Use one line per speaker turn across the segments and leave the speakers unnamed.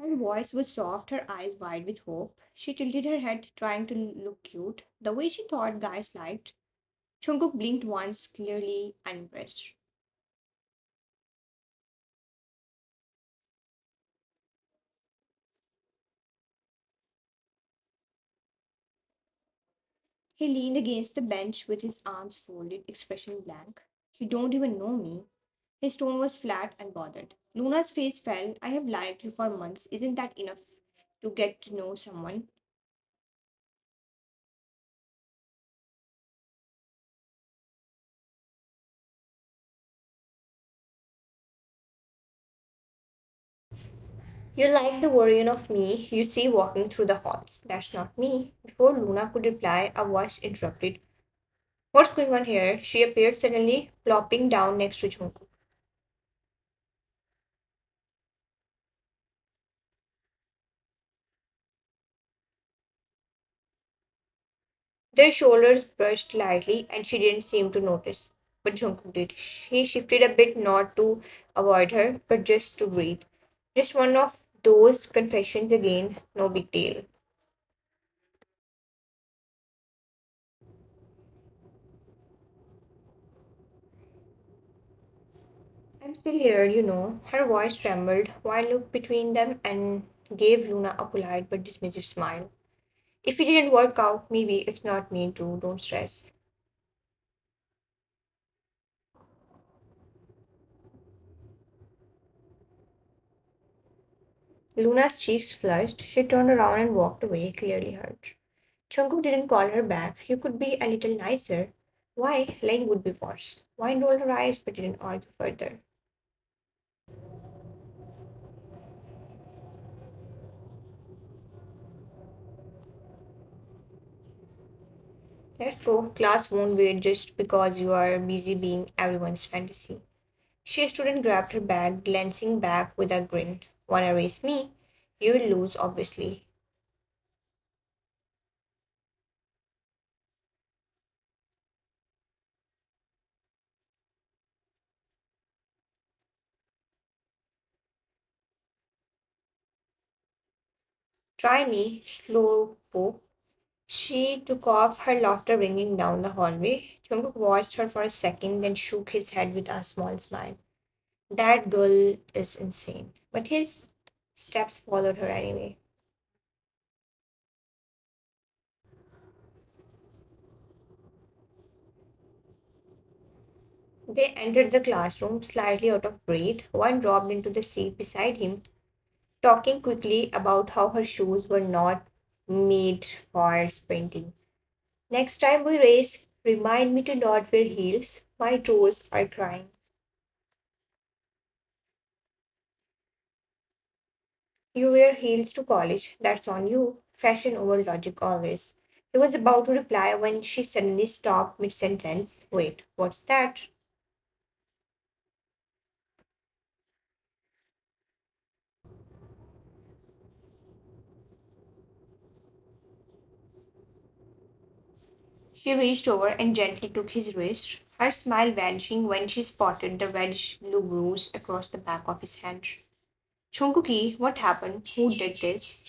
Her voice was soft, her eyes wide with hope. She tilted her head, trying to look cute, the way she thought guys liked. Jungkook blinked once, clearly unimpressed. He leaned against the bench with his arms folded, expression blank. You don't even know me. His tone was flat and bothered. Luna's face fell. I have liked you for months. Isn't that enough to get to know someone? You like the version of me you see walking through the halls. That's not me. Before Luna could reply, a voice interrupted. What's going on here? She appeared suddenly, plopping down next to Jungkook. Their shoulders brushed lightly, and she didn't seem to notice. But Jungkook did. He shifted a bit, not to avoid her, but just to breathe. Just one of those confessions again, no big deal. I'm still here, you know. Her voice trembled. One looked between them and gave Luna a polite but dismissive smile. If it didn't work out, maybe it's not me too. Don't stress. Luna's cheeks flushed. She turned around and walked away, clearly hurt. Jungkook didn't call her back. You could be a little nicer. Why? Lying would be worse. Wine rolled her eyes but didn't argue further. Let's go. Class won't wait just because you are busy being everyone's fantasy. She stood and grabbed her bag, glancing back with a grin. Wanna race me? You will lose, obviously. Try me, slow poke. She took off, her laughter ringing down the hallway. Jungkook watched her for a second, then shook his head with a small smile. That girl is insane. But his steps followed her anyway. They entered the classroom, slightly out of breath. One dropped into the seat beside him, talking quickly about how her shoes were not made for sprinting. Next time we race, remind me to not wear heels. My toes are crying. You wear heels to college. That's on you. Fashion over logic always. He was about to reply when she suddenly stopped mid sentence. Wait, what's that? She reached over and gently took his wrist, her smile vanishing when she spotted the reddish blue bruise across the back of his hand. Chunkuki, what happened? Who did this?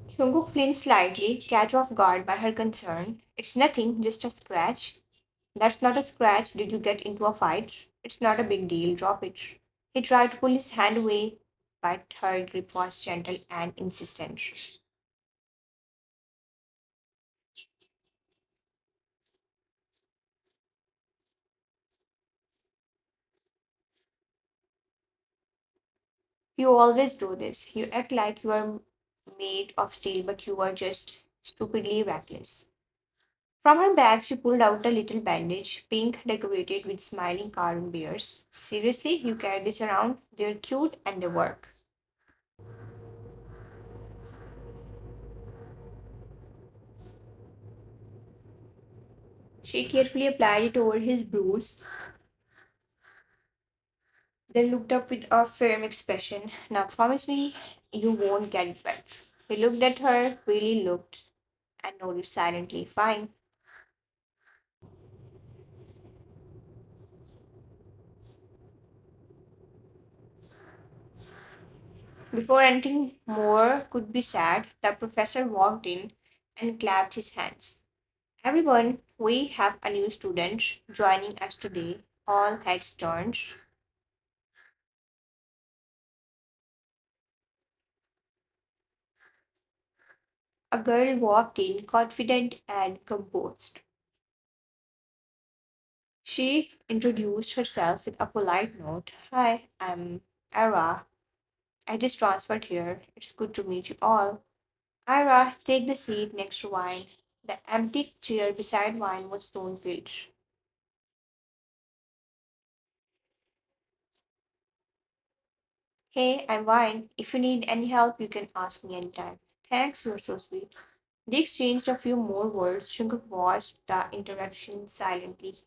Chunguk flinched slightly, catch off guard by her concern. It's nothing, just a scratch. That's not a scratch. Did you get into a fight? It's not a big deal. Drop it. He tried to pull his hand away, but her grip was gentle and insistent. You always do this. You act like you are made of steel, but you are just stupidly reckless. From her bag, she pulled out a little bandage, pink, decorated with smiling cartoon bears. Seriously, you carry this around? They're cute and they work. She carefully applied it over his bruise, then looked up with a firm expression. Now promise me you won't get it wet. He looked at her, really looked. and nodded silently. Fine. Before anything more could be said, the professor walked in and clapped his hands. Everyone, we have a new student joining us today. All heads turned. A girl walked in, confident and composed. She introduced herself with a polite note. Hi, I'm Aira. I just transferred here. It's good to meet you all. Ira, take the seat next to Wine. The empty chair beside Wine was soon filled. Hey, I'm Wine. If you need any help, you can ask me anytime. Thanks, you're so sweet. They exchanged a few more words. Jungkook watched the interaction silently.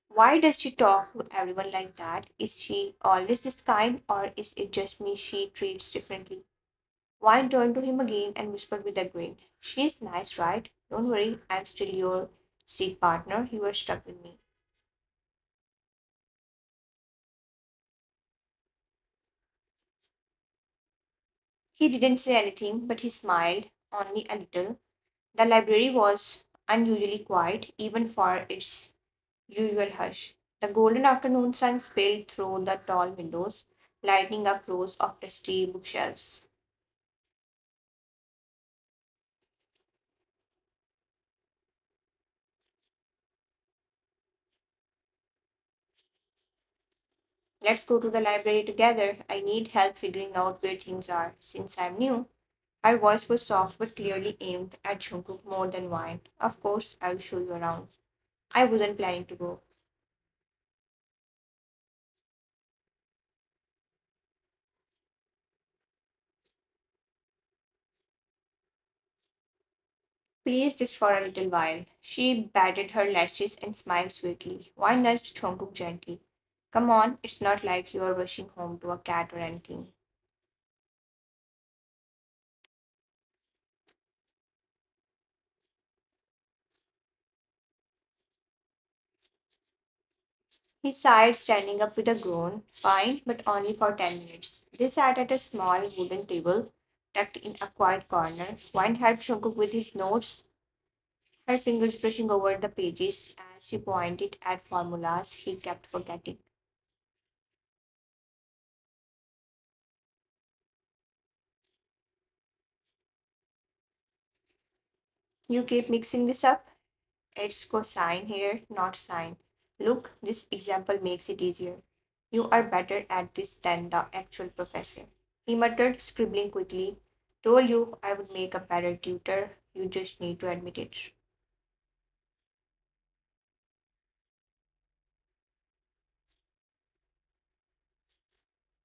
Why does she talk to everyone like that? Is she always this kind, or is it just me she treats differently? Wine turned to him again and whispered with a grin. She's nice, right? Don't worry, I'm still your street partner. You were stuck with me. He didn't say anything, but he smiled, only a little. The library was unusually quiet, even for its usual hush. The golden afternoon sun spilled through the tall windows, lighting up rows of dusty bookshelves. Let's go to the library together. I need help figuring out where things are. Since I'm new, her voice was soft but clearly aimed at Jungkook more than Wine. Of course, I'll show you around. I wasn't planning to go. Please, just for a little while. She batted her lashes and smiled sweetly. Wine nudged Jungkook gently. Come on, it's not like you are rushing home to a cat or anything. He sighed, standing up with a groan. Fine, but only for 10 minutes. They sat at a small wooden table, tucked in a quiet corner. Wine helped Jungkook with his notes, her fingers brushing over the pages as she pointed at formulas he kept forgetting. You keep mixing this up? It's cosine here, not sine. Look, this example makes it easier. You are better at this than the actual professor. He muttered, scribbling quickly. Told you I would make a better tutor. You just need to admit it.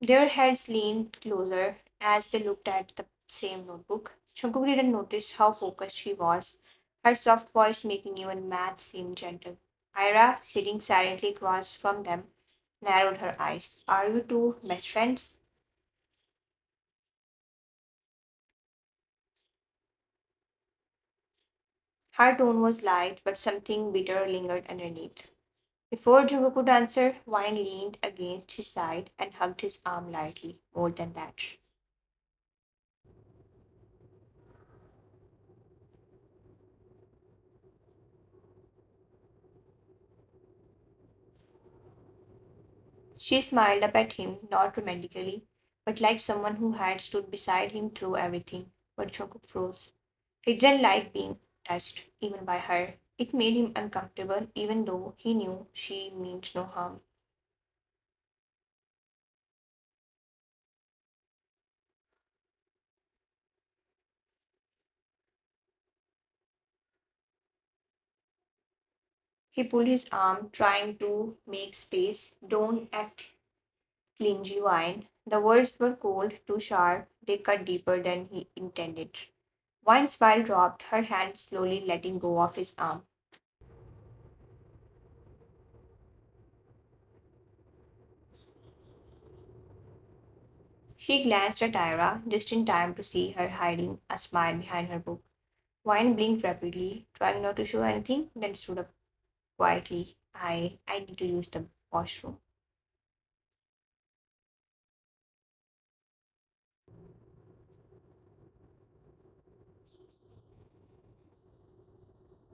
Their heads leaned closer as they looked at the same notebook. Jungkook didn't notice how focused she was, her soft voice making even math seem gentle. Ira, sitting silently across from them, narrowed her eyes. Are you two best friends? Her tone was light, but something bitter lingered underneath. Before Jungkook could answer, Wine leaned against his side and hugged his arm lightly. More than that. She smiled up at him, not romantically, but like someone who had stood beside him through everything. But Jungkook froze. He didn't like being touched, even by her. It made him uncomfortable, even though he knew she meant no harm. He pulled his arm, trying to make space. Don't act clingy, Wine. The words were cold, too sharp. They cut deeper than he intended. Wine's smile dropped, her hand slowly letting go of his arm. She glanced at Ira just in time to see her hiding a smile behind her book. Wine blinked rapidly, trying not to show anything, then stood up quietly. I need to use the washroom.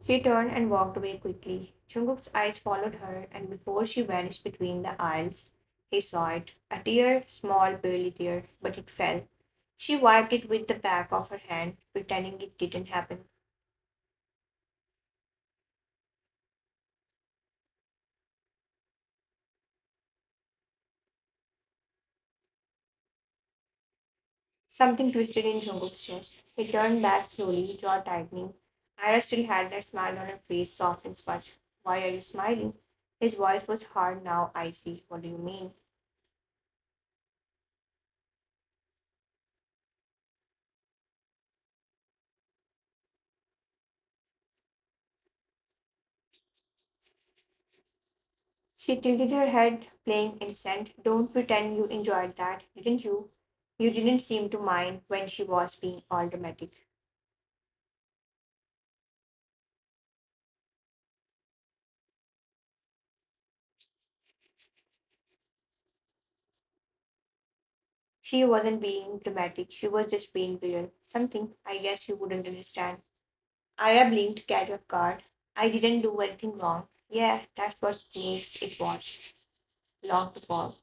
She turned and walked away quickly. Jungkook's eyes followed her, and before she vanished between the aisles, he saw it. A tear, small, barely tear, but it fell. She wiped it with the back of her hand, pretending it didn't happen. Something twisted in Jungkook's chest. He turned back slowly, jaw tightening. Ira still had that smile on her face, soft and smudged. Why are you smiling? His voice was hard now, icy. What do you mean? She tilted her head, playing innocent. Don't pretend you enjoyed that, didn't you? You didn't seem to mind when she was being all dramatic. She wasn't being dramatic, she was just being real. Something I guess you wouldn't understand. Ira blinked, catch off guard. I didn't do anything wrong. Yeah, that's what makes it watch. Long to fall.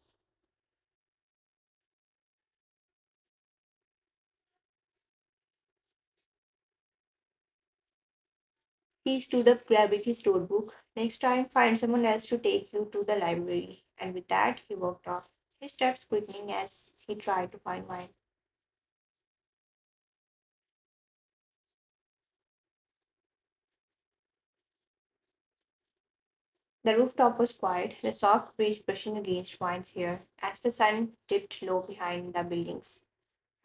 He stood up, grabbing his notebook. Next time, find someone else to take you to the library. And with that, he walked off, his steps quickening as he tried to find mine. The rooftop was quiet, the soft breeze brushing against Wine's hair as the sun dipped low behind the buildings.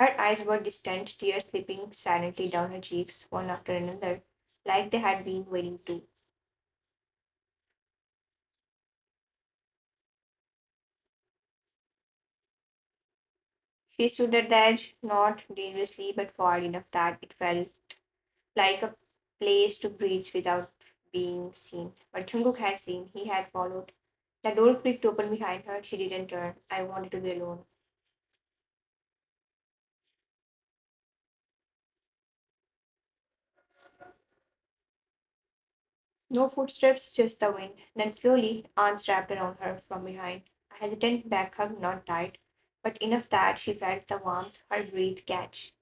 Her eyes were distant, tears slipping silently down her cheeks, one after another, like they had been waiting to. She stood at the edge, not dangerously, but far enough that it felt like a place to breathe without being seen. But Jungkook had seen, he had followed. The door creaked open behind her. She didn't turn. I wanted to be alone. No footsteps, just the wind. Then slowly, arms wrapped around her from behind. A hesitant back hug, not tight, but enough that she felt the warmth, her breath catch.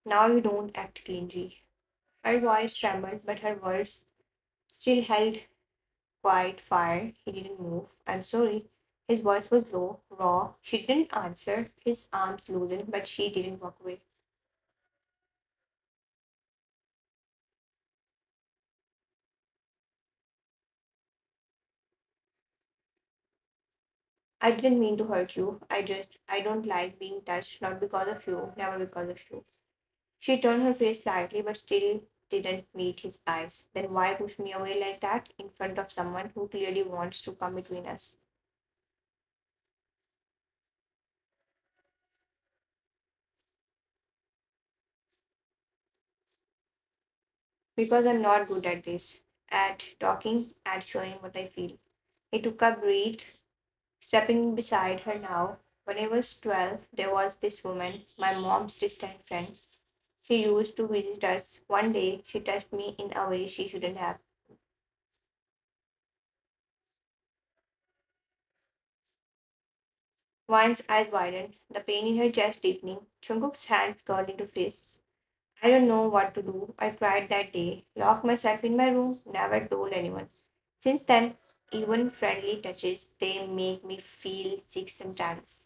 Now you don't act clingy. Her voice trembled, but her words still held quiet fire. He didn't move. I'm sorry. His voice was low, raw. She didn't answer. His arms loosened, but she didn't walk away. I didn't mean to hurt you. I don't like being touched, not because of you, never because of you. She turned her face slightly, but still didn't meet his eyes. Then why push me away like that in front of someone who clearly wants to come between us? Because I'm not good at this, at talking, at showing what I feel. He took a breath, stepping beside her now. When I was 12, there was this woman, my mom's distant friend. She used to visit us. One day, she touched me in a way she shouldn't have. Vine's eyes widened, the pain in her chest deepening. Jungkook's hands curled into fists. I don't know what to do. I cried that day, locked myself in my room, never told anyone. Since then, even friendly touches, they make me feel sick sometimes.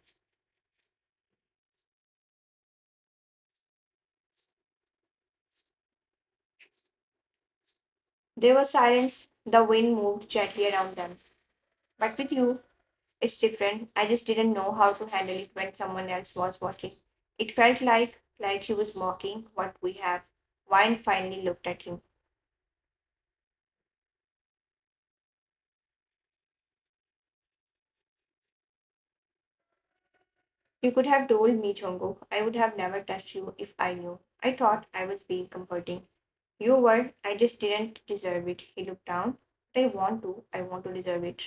There was silence. The wind moved gently around them. But with you, it's different. I just didn't know how to handle it when someone else was watching. It felt like she was mocking what we have. Wine finally looked at him. You could have told me, Jungkook. I would have never touched you if I knew. I thought I was being comforting. You were. I just didn't deserve it. He looked down. But I want to. I want to deserve it.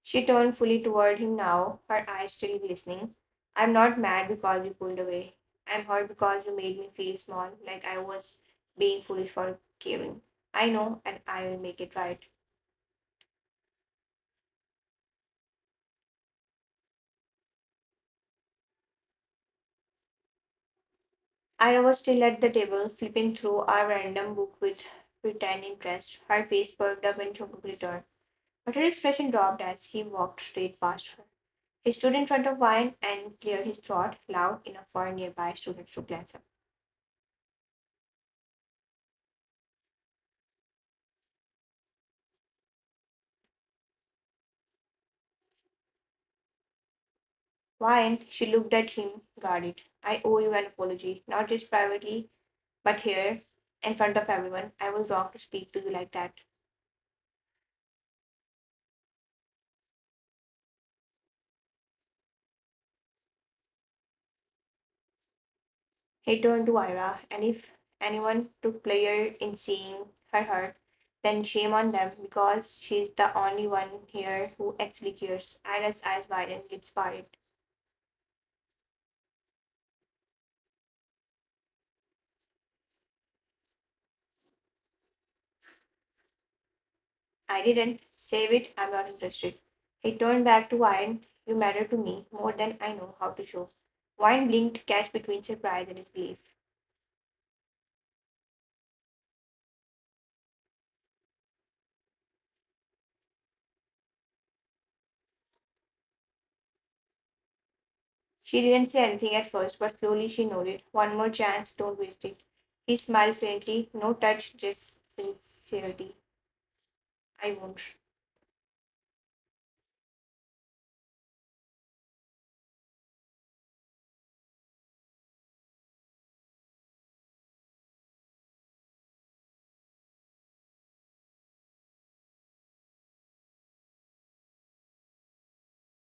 She turned fully toward him now, her eyes still glistening. I'm not mad because you pulled away. I'm hurt because you made me feel small, like I was being foolish for caring. I know, and I will make it right. Ira was still at the table, flipping through a random book with pretend interest. Her face perked up when Jungkook returned, but her expression dropped as he walked straight past her. He stood in front of Wine and cleared his throat loud enough for nearby students to glance up. Wine, she looked at him, guarded. I owe you an apology, not just privately, but here, in front of everyone. I was wrong to speak to you like that. He turned to Ira, and if anyone took pleasure in seeing her hurt, then shame on them because she's the only one here who actually cares. Ira's eyes widened, lips parted. I didn't. Save it, I'm not interested. He turned back to Wine. You matter to me more than I know how to show. Wine blinked, catch between surprise and disbelief. She didn't say anything at first, but slowly she nodded. One more chance, don't waste it. He smiled faintly, no touch, just sincerity. I won't.